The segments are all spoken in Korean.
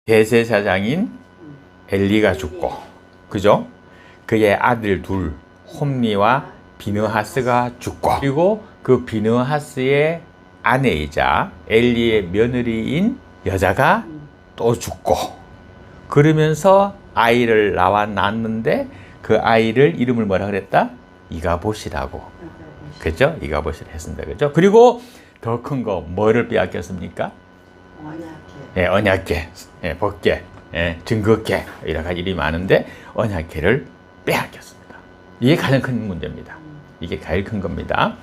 대제사장인 엘리가 죽고, 그죠? 그의 아들 둘, 홈리와 비느하스가 죽고, 그리고 그 비느하스의 아내이자 엘리의 며느리인 여자가 또 죽고, 그러면서 아이를 낳았는데 그 아이를 이름을 뭐라 그랬다? 이가봇이라고. 그죠? 이가봇을 했습니다. 그죠? 그리고 더 큰 거 뭐를 빼앗겼습니까? 언약궤. 언약궤, 법궤, 증거궤, 여러 가지 이름이 많은데 언약궤를 빼앗겼습니다. 이게 가장 큰 문제입니다. 이게 가장 큰 겁니다.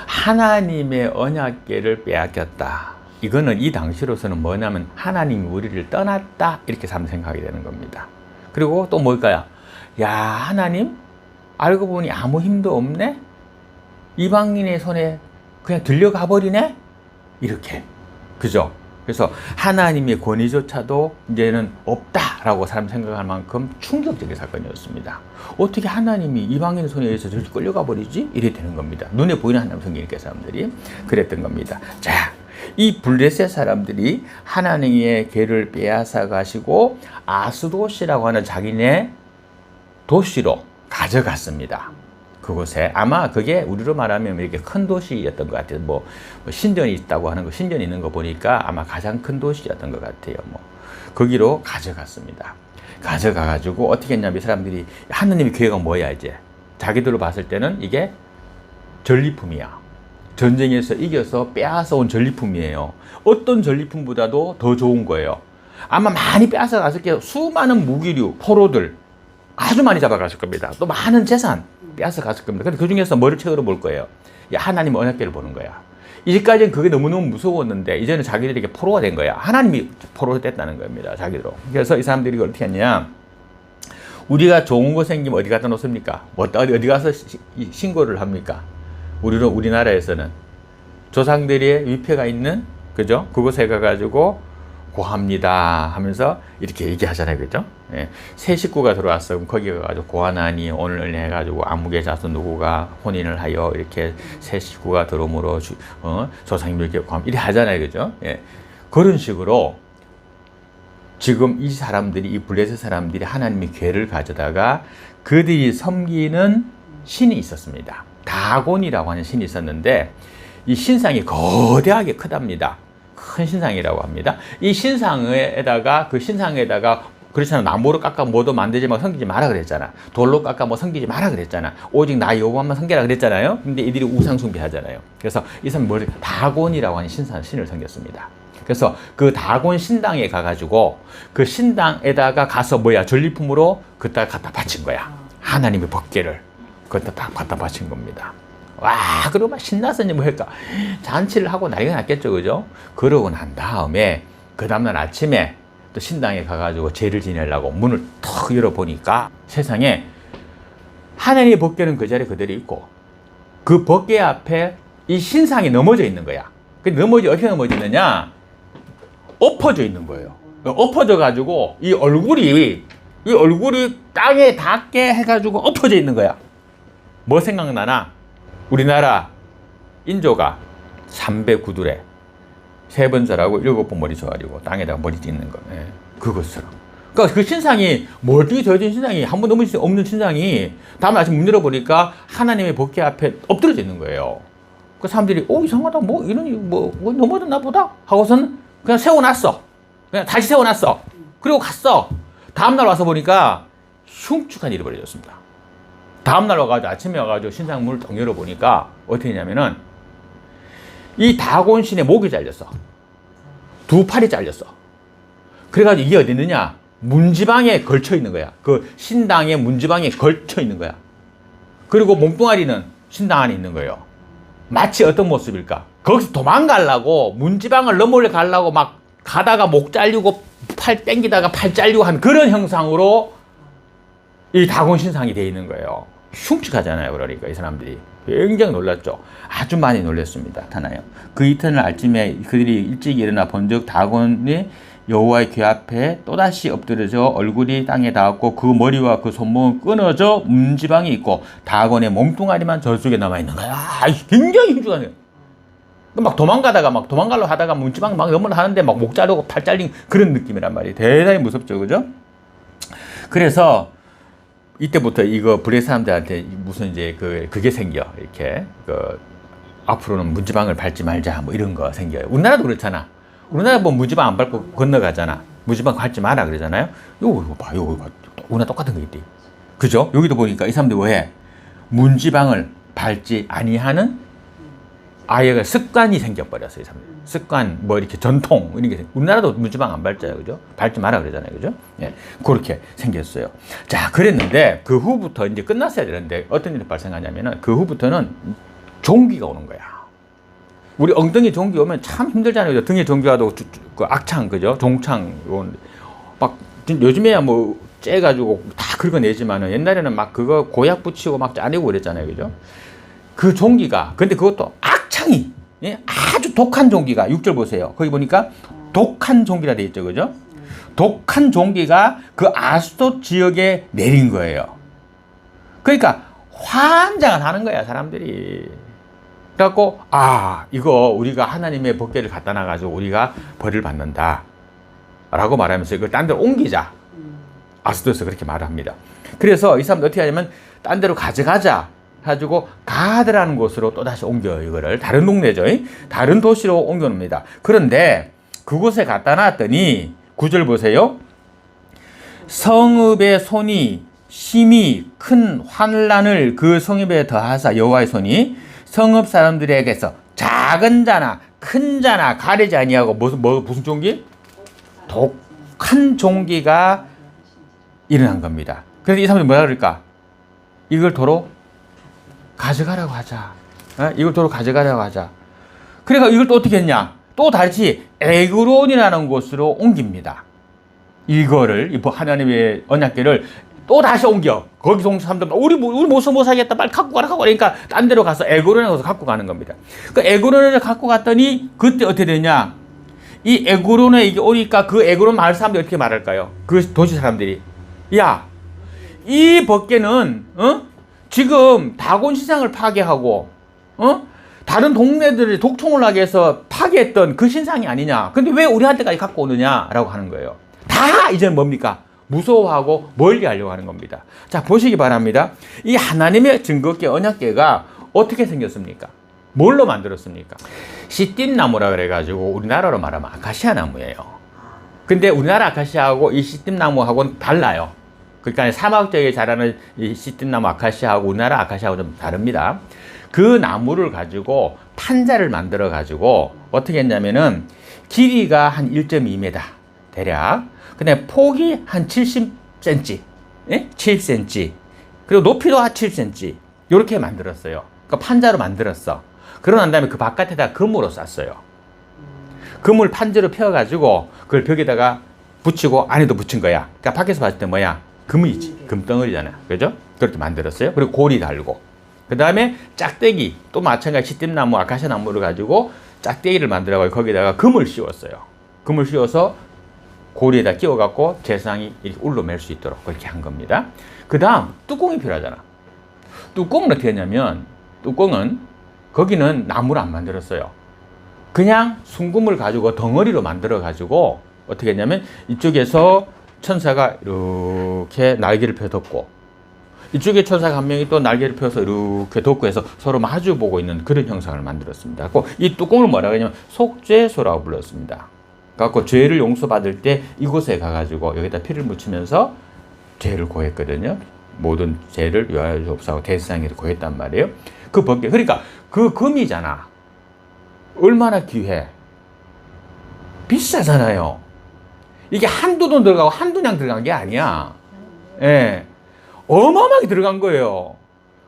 하나님의 언약궤를 빼앗겼다. 이거는 이 당시로서는 뭐냐면 하나님이 우리를 떠났다 이렇게 생각하게 되는 겁니다. 그리고 또 뭘까요? 야, 하나님 알고 보니 아무 힘도 없네? 이방인의 손에 그냥 들려가 버리네? 이렇게. 그죠? 그래서 하나님의 권위조차도 이제는 없다라고 사람 생각할 만큼 충격적인 사건이었습니다. 어떻게 하나님이 이방인의 손에 의해서 저렇게 끌려가 버리지? 이래 되는 겁니다. 눈에 보이는 하나님 성경이니까 사람들이 그랬던 겁니다. 자, 이 블레셋 사람들이 하나님의 궤를 빼앗아 가시고 아스돗이라고 하는 자기네 도시로 가져갔습니다. 그곳에 아마 그게 우리로 말하면 이렇게 큰 도시였던 것 같아요. 뭐 신전이 있다고 하는 거, 신전이 있는 거 보니까 아마 가장 큰 도시였던 것 같아요. 뭐 거기로 가져갔습니다. 가져가 가지고 어떻게 했냐면 이 사람들이 하느님의 계획은 뭐야 이제 자기들로 봤을 때는 이게 전리품이야. 전쟁에서 이겨서 빼앗아 온 전리품이에요. 어떤 전리품보다도 더 좋은 거예요. 아마 많이 빼앗아 갔을 게 수많은 무기류, 포로들 아주 많이 잡아갔을 겁니다. 또 많은 재산 빼앗아 갔을 겁니다. 근데 그 중에서 뭐를 최고로 볼 거예요? 하나님 언약궤를 보는 거야. 이제까지는 그게 너무너무 무서웠는데 이제는 자기들에게 포로가 된 거야. 하나님이 포로가 됐다는 겁니다. 자기들로. 그래서 이 사람들이 이걸 어떻게 했냐? 우리가 좋은 거 생기면 어디 갖다 놓습니까? 어디 가서 신고를 합니까? 우리나라에서는 조상들의 위패가 있는, 그죠? 그곳에 가가지고 고합니다 하면서 이렇게 얘기하잖아요. 그죠? 새 식구가 들어왔어. 그럼 거기 가가지고 고하나니 오늘 해가지고 아무개 자손 누구가 혼인을 하여 이렇게 새 식구가 들어오므로 조상님들께 고함 이렇게 하잖아요. 그죠? 그런 식으로 지금 이 사람들이, 이 블레셋 사람들이 하나님의 궤를 가져다가 그들이 섬기는 신이 있었습니다. 다곤이라고 하는 신이 있었는데 이 신상이 거대하게 크답니다. 큰 신상이라고 합니다. 이 신상에다가 그렇잖아. 나무로 깎아 뭐도 만들지 마 섬기지 마라 그랬잖아. 돌로 깎아 뭐 섬기지 마라 그랬잖아. 오직 나 여호와만 섬기라 그랬잖아요. 근데 이들이 우상 숭배하잖아요. 그래서 이 사람이 다곤이라고 하는 신을 섬겼습니다. 그래서 그 다곤 신당에 가가지고 그 신당에다가 가서 전리품으로 그따 갖다 바친 거야. 하나님의 법궤를 그것도 딱 갖다 바친 겁니다. 와, 그러고 막 신나서 뭐 할까? 잔치를 하고 난리가 났겠죠, 그죠? 그러고 난 다음에, 그 다음날 아침에 또 신당에 가가지고 제를 지내려고 문을 턱 열어보니까 세상에 하나님의 법궤는 그 자리에 그대로 있고, 그 법궤 앞에 이 신상이 넘어져 있는 거야. 근데 어떻게 넘어지느냐? 엎어져 있는 거예요. 엎어져가지고 이 얼굴이 땅에 닿게 해가지고 엎어져 있는 거야. 뭐 생각나나? 우리나라 인조가 309둘에 3번 절하고 7번 머리 쳐가지고 땅에다가 머리 찍는 거. 그것처럼. 그러니까 그 신상이 멀뚱히 되어진 신상이 한 번 넘어질 수 없는 신상이 다음 아침 문 열어보니까 하나님의 법궤 앞에 엎드려져 있는 거예요. 그 사람들이 이상하다 뭐 넘어졌나 보다 하고서는 그냥 세워놨어. 그냥 다시 세워놨어. 그리고 갔어. 다음날 와서 보니까 흉측한 일이 벌어졌습니다. 다음날 와가지고 아침에 와가지고 신상 문을 딱 열어보니까 어떻게 했냐면은 이 다곤신의 목이 잘렸어. 두 팔이 잘렸어. 그래가지고 이게 어디 있느냐? 문지방에 걸쳐 있는 거야. 그 신당의 문지방에 걸쳐 있는 거야. 그리고 몸뚱아리는 신당 안에 있는 거예요. 마치 어떤 모습일까? 거기서 도망가려고 문지방을 넘어가려고 막 가다가 목 잘리고 팔 땡기다가 팔 잘리고 한 그런 형상으로 이 다곤 신상이 되어 있는 거예요. 흉측하잖아요. 그러니까 이 사람들이 굉장히 놀랐죠. 아주 많이 놀랐습니다. 하나요. 그 이튿날 아침에 그들이 일찍 일어나 본즉 다곤이 여호와의 궤 앞에 또다시 엎드려져 얼굴이 땅에 닿았고 그 머리와 그 손목은 끊어져 문지방이 있고 다곤의 몸뚱아리만 저쪽에 남아 있는 거야. 굉장히 흉측하네요. 막 도망가려고 하다가 문지방 막 염을 하는데 막 목 자르고 팔 잘린 그런 느낌이란 말이에요. 대단히 무섭죠, 그죠? 그래서 이때부터 이거 불의 사람들한테 무슨 이제 그게 생겨. 이렇게 앞으로는 문지방을 밟지 말자 뭐 이런 거 생겨요. 우리나라도 그렇잖아. 우리나라 뭐 문지방 안 밟고 건너가잖아. 문지방 밟지 마라 그러잖아요. 이거 봐. 우리나라 똑같은 거 있대. 그죠? 여기도 보니까 이 사람들 왜 문지방을 밟지 아니하는 아예 습관이 생겨버렸어요. 이 사람들. 습관, 뭐 이렇게 전통 이런 게 우리나라도 문지방 안 밟잖아요, 그죠? 밟지 마라 그러잖아요, 그죠? 예, 그렇게 생겼어요. 자, 그랬는데 그 후부터 이제 끝났어야 되는데 어떤 일이 발생하냐면은 그 후부터는 종기가 오는 거야. 우리 엉덩이 종기 오면 참 힘들잖아요. 등에 종기 와도 그 악창, 그죠? 종창, 막 요즘에야 뭐 째가지고 다 긁어내지만은 옛날에는 막 그거 고약 붙이고 막 짜내고 그랬잖아요, 그죠? 그 종기가 근데 그것도 악창이 예? 아주 독한 종기가 6절 보세요. 거기 보니까 독한 종기라 돼 있죠, 그죠? 독한 종기가 그 아스돗 지역에 내린 거예요. 그러니까 환장을 하는 거야, 사람들이. 그래갖고 이거 우리가 하나님의 법궤를 갖다 놔가지고 우리가 벌을 받는다 라고 말하면서 이걸 딴 데로 옮기자. 아스돗에서 그렇게 말을 합니다. 그래서 이 사람들 어떻게 하냐면 딴 데로 가져가자 해가지고 가드라는 곳으로 또다시 옮겨요. 이거를 다른 동네죠. 다른 도시로 옮겨놉니다. 그런데 그곳에 갖다 놨더니 9절 보세요. 성읍의 손이 심히 큰 환난을 그 성읍에 더하사 여호와의 손이 성읍 사람들에게서 작은 자나 큰 자나 가리지 아니하고 무슨 종기? 독한 종기가 일어난 겁니다. 그래서 이 사람들이 뭐라 그럴까? 이걸 도로 가져가라고 하자. 이걸 도로 가져가라고 하자. 그러니까 이걸 또 어떻게 했냐? 또 다시 에그론이라는 곳으로 옮깁니다. 이거를 하나님의 언약궤를 또 다시 옮겨. 거기서 온 사람들 우리 못 사겠다. 빨리 갖고 가라. 그러니까 딴 데로 가서 에그론에 가서 갖고 가는 겁니다. 그 에그론을 갖고 갔더니 그때 어떻게 되냐? 이 에그론에 이게 오니까 그 에그론 마을 사람들이 어떻게 말할까요? 그 도시 사람들이 야, 이 법궤는 지금 다곤 신상을 파괴하고 다른 동네들을 독촉을 하게 해서 파괴했던 그 신상이 아니냐. 근데 왜 우리한테까지 갖고 오느냐라고 하는 거예요. 다 이제 뭡니까? 무서워하고 멀리 하려고 하는 겁니다. 자, 보시기 바랍니다. 이 하나님의 증거궤 언약궤가 어떻게 생겼습니까? 뭘로 만들었습니까? 시띠나무라 그래가지고 우리나라로 말하면 아카시아 나무예요. 근데 우리나라 아카시아하고 이 시띠나무하고는 달라요. 그러니까 사막 지역에 자라는 이 시띠나무 아카시아하고 우리나라 아카시아하고 좀 다릅니다. 그 나무를 가지고 판자를 만들어 가지고 어떻게 했냐면은 길이가 한 1.2m 대략, 근데 폭이 한 70cm, 예? 7cm, 그리고 높이도 한 7cm 이렇게 만들었어요. 그러니까 판자로 만들었어. 그러고 난 다음에 그 바깥에다 금으로 쌌어요. 금을 판지로 펴가지고 그걸 벽에다가 붙이고 안에도 붙인 거야. 그러니까 밖에서 봤을 때 뭐야? 금이지. 금덩어리잖아. 그죠? 그렇게 만들었어요. 그리고 고리 달고. 그 다음에 짝대기. 또 마찬가지 시띠나무, 아카시아 나무를 가지고 짝대기를 만들어가지고 거기다가 금을 씌웠어요. 금을 씌워서 고리에다 끼워갖고 제사장이 이렇게 울러맬 수 있도록 그렇게 한 겁니다. 그 다음, 뚜껑이 필요하잖아. 뚜껑은 어떻게 했냐면, 뚜껑은 거기는 나무를 안 만들었어요. 그냥 순금을 가지고 덩어리로 만들어가지고 어떻게 했냐면 이쪽에서 천사가 이렇게 날개를 펴덮고 이쪽에 천사가 한 명이 또 날개를 펴서 이렇게 덮고 해서 서로 마주 보고 있는 그런 형상을 만들었습니다. 이 뚜껑을 뭐라고 하냐면 속죄소라고 불렀습니다. 그래서 죄를 용서받을 때 이곳에 가가지고 여기다 피를 묻히면서 죄를 고했거든요. 모든 죄를 위하여 주옵소서 대제사장이 고했단 말이에요. 그 법궤. 그러니까 그 금이잖아. 얼마나 귀해. 비싸잖아요. 이게 한두 돈 들어가고 한두 냥 들어간 게 아니야. 예. 어마어마하게 들어간 거예요.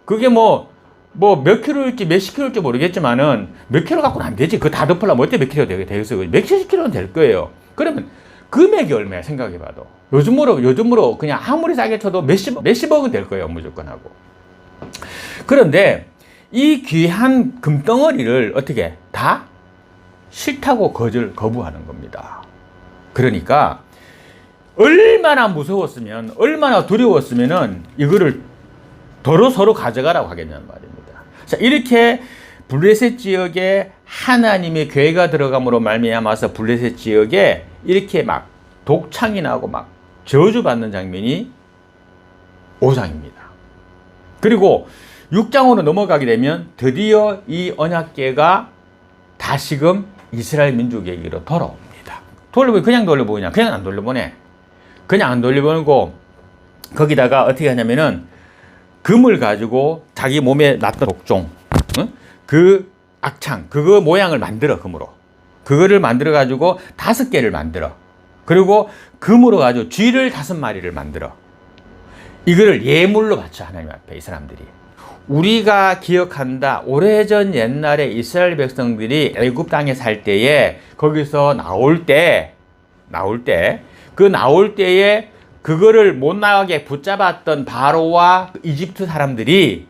그게 뭐 몇 킬로일지 몇십 킬로일지 모르겠지만은 몇 킬로 갖고는 안 되지. 그거 다 덮으려면 어때 몇 킬로 되겠어요. 몇십 킬로는 될 거예요. 그러면 금액이 얼마야 생각해 봐도. 요즘으로 그냥 아무리 싸게 쳐도 몇십억은 될 거예요. 무조건 하고. 그런데 이 귀한 금덩어리를 어떻게 다 싫다고 거부하는 겁니다. 그러니까 얼마나 무서웠으면, 얼마나 두려웠으면은 이거를 도로 서로 가져가라고 하겠냐는 말입니다. 자, 이렇게 블레셋 지역에 하나님의 괴가 들어감으로 말미암아서 블레셋 지역에 이렇게 막 독창이 나고 막 저주받는 장면이 5장입니다. 그리고 6장으로 넘어가게 되면 드디어 이 언약궤가 다시금 이스라엘 민족에게로 돌아옵니다. 돌려보니 그냥 돌려보냐? 그냥 안 돌려보네. 그냥 안 돌려보고 거기다가 어떻게 하냐면은 금을 가지고 자기 몸에 났던 독종, 그 악창, 그거 모양을 만들어, 금으로. 그거를 만들어 가지고 5개를 만들어. 그리고 금으로 가지고 쥐를 5마리를 만들어. 이거를 예물로 바쳐, 하나님 앞에 이 사람들이. 우리가 기억한다. 오래전 옛날에 이스라엘 백성들이 애굽 땅에 살 때에 거기서 나올 때에 그거를 못 나가게 붙잡았던 바로와 이집트 사람들이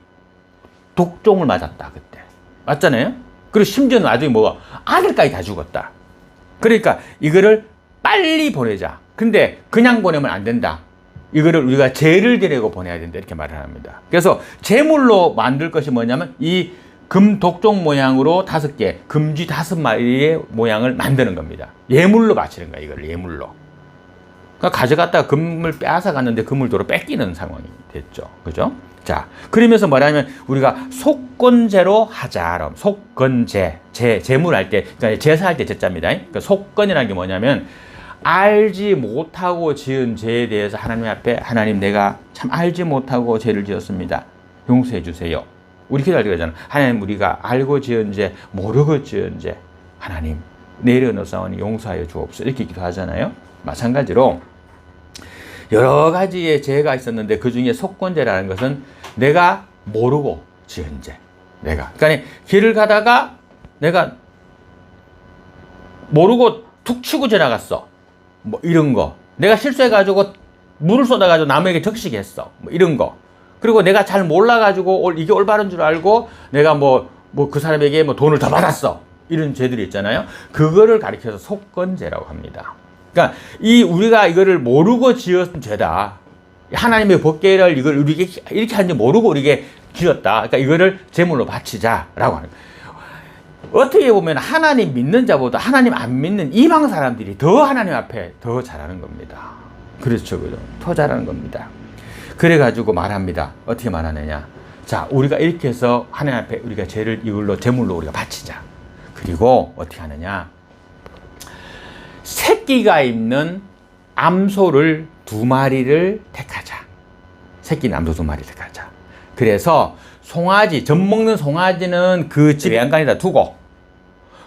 독종을 맞았다, 그때. 맞잖아요? 그리고 심지어는 나중에 뭐가 아들까지 다 죽었다. 그러니까 이거를 빨리 보내자. 근데 그냥 보내면 안 된다. 이거를 우리가 제를 드리고 보내야 된다, 이렇게 말을 합니다. 그래서 제물로 만들 것이 뭐냐면 이 금 독종 모양으로 5개, 금쥐 5마리의 모양을 만드는 겁니다. 예물로 바치는 거야, 이걸 예물로. 그러니까 가져갔다가 금을 빼앗아 갔는데 금을 도로 뺏기는 상황이 됐죠. 그죠? 자, 그러면서 뭐냐면 우리가 속건제로 하자. 속건제, 제물할 때, 그러니까 제사할 때 제자입니다. 그러니까 속건이라는 게 뭐냐면 알지 못하고 지은 죄에 대해서 하나님 앞에 하나님, 내가 참 알지 못하고 죄를 지었습니다. 용서해 주세요. 우리 기도할 때 그러잖아. 하나님, 우리가 알고 지은 죄, 모르고 지은 죄, 하나님 내려놓사오니 용서하여 주옵소서, 이렇게 기도하잖아요. 마찬가지로 여러 가지의 죄가 있었는데 그 중에 속건죄라는 것은 내가 모르고 지은 죄. 그러니까 길을 가다가 내가 모르고 툭 치고 지나갔어. 뭐 이런 거. 내가 실수해가지고 물을 쏟아가지고 남에게 적시했어. 뭐 이런 거. 그리고 내가 잘 몰라가지고 이게 올바른 줄 알고 내가 뭐 그 사람에게 뭐 돈을 더 받았어. 이런 죄들이 있잖아요. 그거를 가리켜서 속건죄라고 합니다. 그러니까 우리가 이거를 모르고 지은 죄다. 하나님의 법궤를 이걸 우리에게 이렇게 하는지 모르고 우리에게 지었다. 그러니까 이거를 제물로 바치자라고 하는 거예요. 어떻게 보면 하나님 믿는 자보다 하나님 안 믿는 이방 사람들이 더 하나님 앞에 더 잘하는 겁니다. 그렇죠, 그죠? 더 잘하는 겁니다. 그래가지고 말합니다. 어떻게 말하느냐? 자, 우리가 이렇게 해서 하나님 앞에 우리가 죄를 이걸로 제물로 우리가 바치자. 그리고 어떻게 하느냐? 새끼가 있는 암소를 2마리를 택하자. 새끼 암소 2마리를 택하자. 그래서 송아지, 젖 먹는 송아지는 그 집 외양간에다 두고,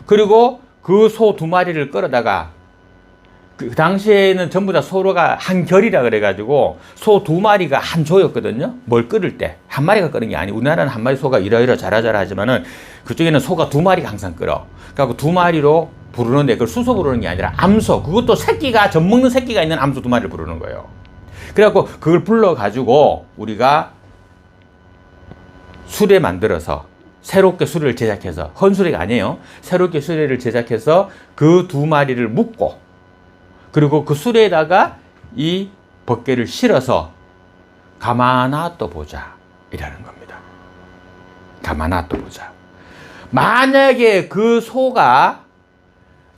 그리고 그 소 2마리를 끌어다가, 그 당시에는 전부 다 소로가 한 결이라 그래가지고 소 2마리가 한 조였거든요. 뭘 끌을 때. 한 마리가 끄는 게 아니고, 우리나라는 한 마리 소가 이러이러 자라자라 하지만은 그쪽에는 소가 2마리가 항상 끌어. 그래갖고 2마리로 부르는데 그걸 수소 부르는 게 아니라 암소, 그것도 새끼가, 젖 먹는 새끼가 있는 암소 2마리를 부르는 거예요. 그래갖고 그걸 불러가지고 우리가 수레 만들어서 새롭게 수레를 제작해서, 헌수레가 아니에요. 새롭게 수레를 제작해서 그 2마리를 묶고, 그리고 그 수레에다가 이 법궤를 실어서 가만히 보자 이라는 겁니다. 가만히 보자. 만약에 그 소가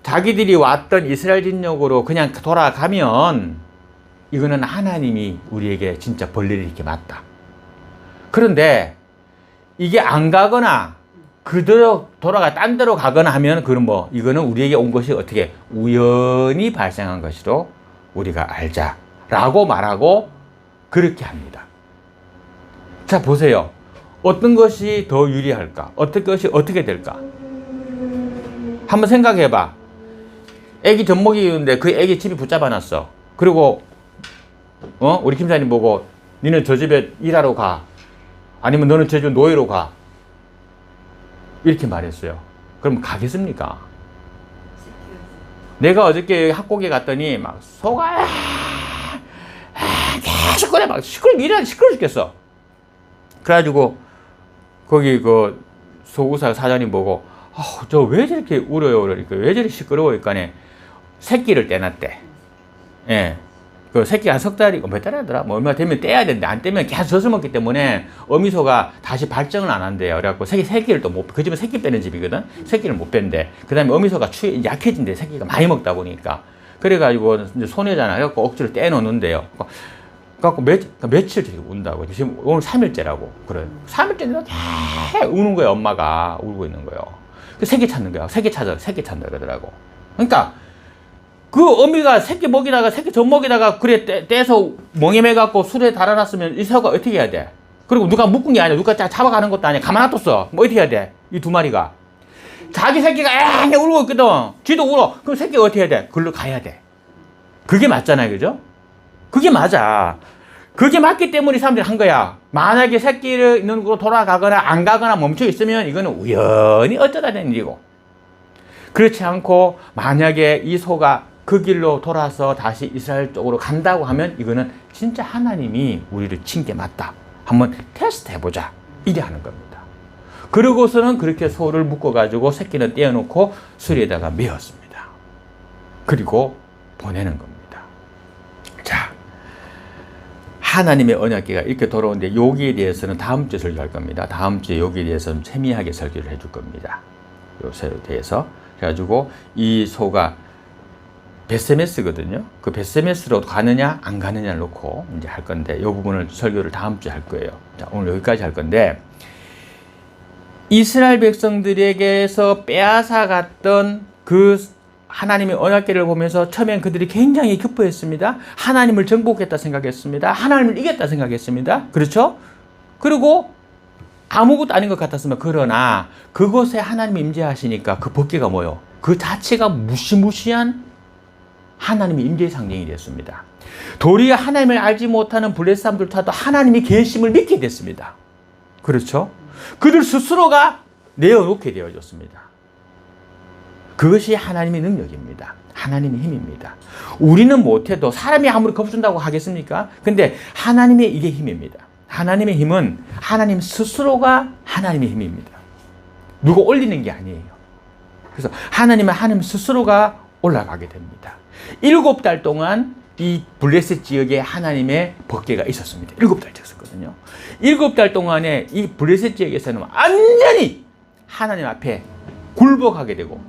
자기들이 왔던 이스라엘 진영으로 그냥 돌아가면 이거는 하나님이 우리에게 진짜 벌레를 이렇게 맞다. 그런데 이게 안 가거나 그대로 딴 데로 가거나 하면 그건 이거는 우리에게 온 것이 어떻게 우연히 발생한 것으로 우리가 알자라고 말하고 그렇게 합니다. 자, 보세요. 어떤 것이 더 유리할까? 어떤 것이 어떻게 될까? 한번 생각해 봐. 애기 젖먹이 있는데 그 애기 집이 붙잡아 놨어. 그리고 우리 김사님 보고 니는 저 집에 일하러 가. 아니면 너는 제주 노예로 가. 이렇게 말했어요. 그럼 가겠습니까? 내가 어저께 학고에 갔더니 막 소가 계속 그래 막 시끄러 죽겠어. 그래가지고 거기 그 소구사 사장님 보고 저 왜 저렇게 울어요? 그러니까 왜 저렇게 시끄러워? 그러니까 새끼를 떼놨대. 예. 그 새끼가 한 석 달이고 몇 달 하더라? 뭐 얼마 되면 떼야 되는데 안 떼면 계속 젖을 먹기 때문에 어미소가 다시 발정을 안 한대요. 그래갖고 새끼를 또 못, 그 집은 새끼 빼는 집이거든? 새끼를 못 뺀대. 그 다음에 어미소가 약해진대. 새끼가 많이 먹다 보니까. 그래가지고 이제 손해잖아. 그래갖고 억지로 떼놓는데요. 그래갖고 며칠 뒤에 운다고. 지금 오늘 3일째라고. 그래. 3일째인데 계속 우는 거야. 엄마가 울고 있는 거예요. 그 새끼 찾는 거야. 새끼 찾는다 그러더라고. 그러니까 그 어미가 새끼 먹이다가 새끼 젖 먹이다가 그래 떼서 멍해매갖고 술에 달아놨으면 이 새우가 어떻게 해야 돼? 그리고 누가 묶은 게 아니야. 누가 잡아가는 것도 아니야. 가만 놔뒀어. 뭐 어떻게 해야 돼? 이 두 마리가. 자기 새끼가 에 울고 있거든. 쥐도 울어. 그럼 새끼가 어떻게 해야 돼? 글로 가야 돼. 그게 맞잖아요. 그죠? 그게 맞아. 그게 맞기 때문에 이 사람들이 한 거야. 만약에 새끼를 있는 곳으로 돌아가거나 안 가거나 멈춰 있으면 이거는 우연히 어쩌다 된 일이고. 그렇지 않고 만약에 이 소가 그 길로 돌아서 다시 이스라엘 쪽으로 간다고 하면 이거는 진짜 하나님이 우리를 친 게 맞다. 한번 테스트 해보자. 이래 하는 겁니다. 그러고서는 그렇게 소를 묶어가지고 새끼는 떼어놓고 수리에다가 메었습니다. 그리고 보내는 겁니다. 자, 하나님의 언약궤가 이렇게 돌아오는데 여기에 대해서는 다음 주에 설교할 겁니다. 다음 주에 여기에 대해서 좀 세미하게 설교를 해줄 겁니다. 요새에 대해서. 그래가지고 이 소가 베세메스거든요. 그 베세메스로 가느냐 안 가느냐를 놓고 이제 할 건데 이 부분을 설교를 다음 주에 할 거예요. 자, 오늘 여기까지 할 건데 이스라엘 백성들에게서 빼앗아 갔던 그 하나님의 언약궤를 보면서 처음엔 그들이 굉장히 기뻐했습니다. 하나님을 정복했다 생각했습니다. 하나님을 이겼다 생각했습니다. 그렇죠? 그리고 아무것도 아닌 것 같았으면 그러나 그곳에 하나님이 임재하시니까 그 법궤가 뭐요? 그 자체가 무시무시한 하나님의 임재의 상징이 됐습니다. 도리어 하나님을 알지 못하는 블레셋 사람들조차도 하나님의 계심을 믿게 됐습니다. 그렇죠? 그들 스스로가 내어놓게 되어졌습니다. 그것이 하나님의 능력입니다. 하나님의 힘입니다. 우리는 못해도 사람이 아무리 겁준다고 하겠습니까? 근데 하나님의 이게 힘입니다. 하나님의 힘은 하나님 스스로가 하나님의 힘입니다. 누가 올리는 게 아니에요. 그래서 하나님 스스로가 올라가게 됩니다. 7달 동안 이 블레셋 지역에 하나님의 법궤가 있었습니다. 7달 있었거든요. 7달 동안에 이 블레셋 지역에서는 완전히 하나님 앞에 굴복하게 되고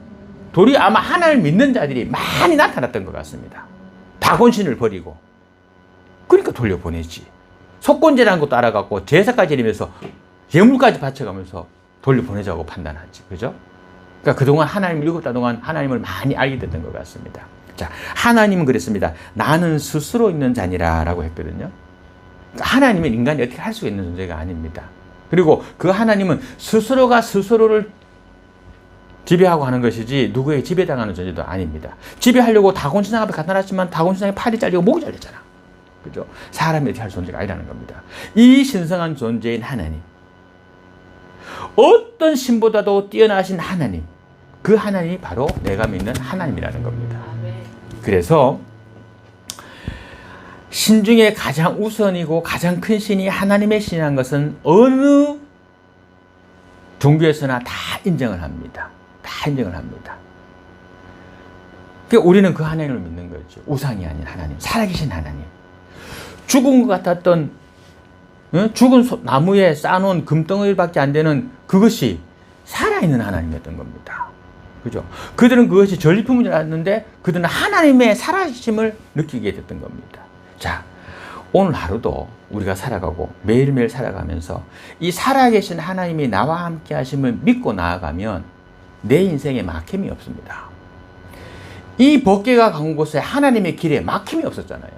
도리어 아마 하나님을 믿는 자들이 많이 나타났던 것 같습니다. 다곤신을 버리고 그러니까 돌려보내지. 속건제라는 것도 알아갖고 제사까지 지내면서 예물까지 바쳐가면서 돌려보내자고 판단하지. 그죠? 그러니까 그동안 하나님을 7달 동안 하나님을 많이 알게 됐던 것 같습니다. 자, 하나님은 그랬습니다. 나는 스스로 있는 자니라 라고 했거든요. 그러니까 하나님은 인간이 어떻게 할 수 있는 존재가 아닙니다. 그리고 그 하나님은 스스로가 스스로를 지배하고 하는 것이지 누구에게 지배당하는 존재도 아닙니다. 지배하려고 다곤신상 앞에 갖다 놨지만 다곤신상에 팔이 잘리고 목이 잘렸잖아. 그죠? 사람이 어떻게 할 존재가 아니라는 겁니다. 이 신성한 존재인 하나님. 어떤 신보다도 뛰어나신 하나님. 그 하나님이 바로 내가 믿는 하나님이라는 겁니다. 그래서 신 중에 가장 우선이고 가장 큰 신이 하나님의 신이라는 것은 어느 종교에서나 다 인정을 합니다. 다 인정을 합니다. 그러니까 우리는 그 하나님을 믿는 거죠. 우상이 아닌 하나님, 살아계신 하나님. 죽은 것 같았던 죽은 나무에 쌓아놓은 금덩어리밖에 안 되는 그것이 살아있는 하나님이었던 겁니다. 그죠? 그들은 그것이 전리품인 줄 알았는데 그들은 하나님의 살아계심을 느끼게 됐던 겁니다. 자, 오늘 하루도 우리가 살아가고 매일매일 살아가면서 이 살아계신 하나님이 나와 함께 하심을 믿고 나아가면 내 인생에 막힘이 없습니다. 이 법궤가 간 곳에 하나님의 길에 막힘이 없었잖아요.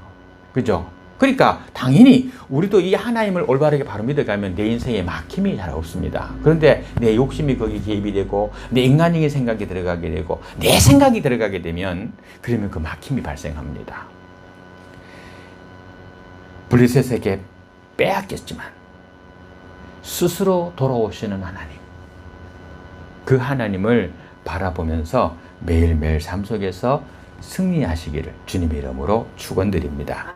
그죠? 그러니까 당연히 우리도 이 하나님을 올바르게 바로 믿어가면 내 인생에 막힘이 잘 없습니다. 그런데 내 욕심이 거기 개입이 되고 내 인간적인 생각이 들어가게 되고 내 생각이 들어가게 되면 그러면 그 막힘이 발생합니다. 블레셋에게 빼앗겼지만 스스로 돌아오시는 하나님, 그 하나님을 바라보면서 매일매일 삶 속에서 승리하시기를 주님의 이름으로 축원드립니다.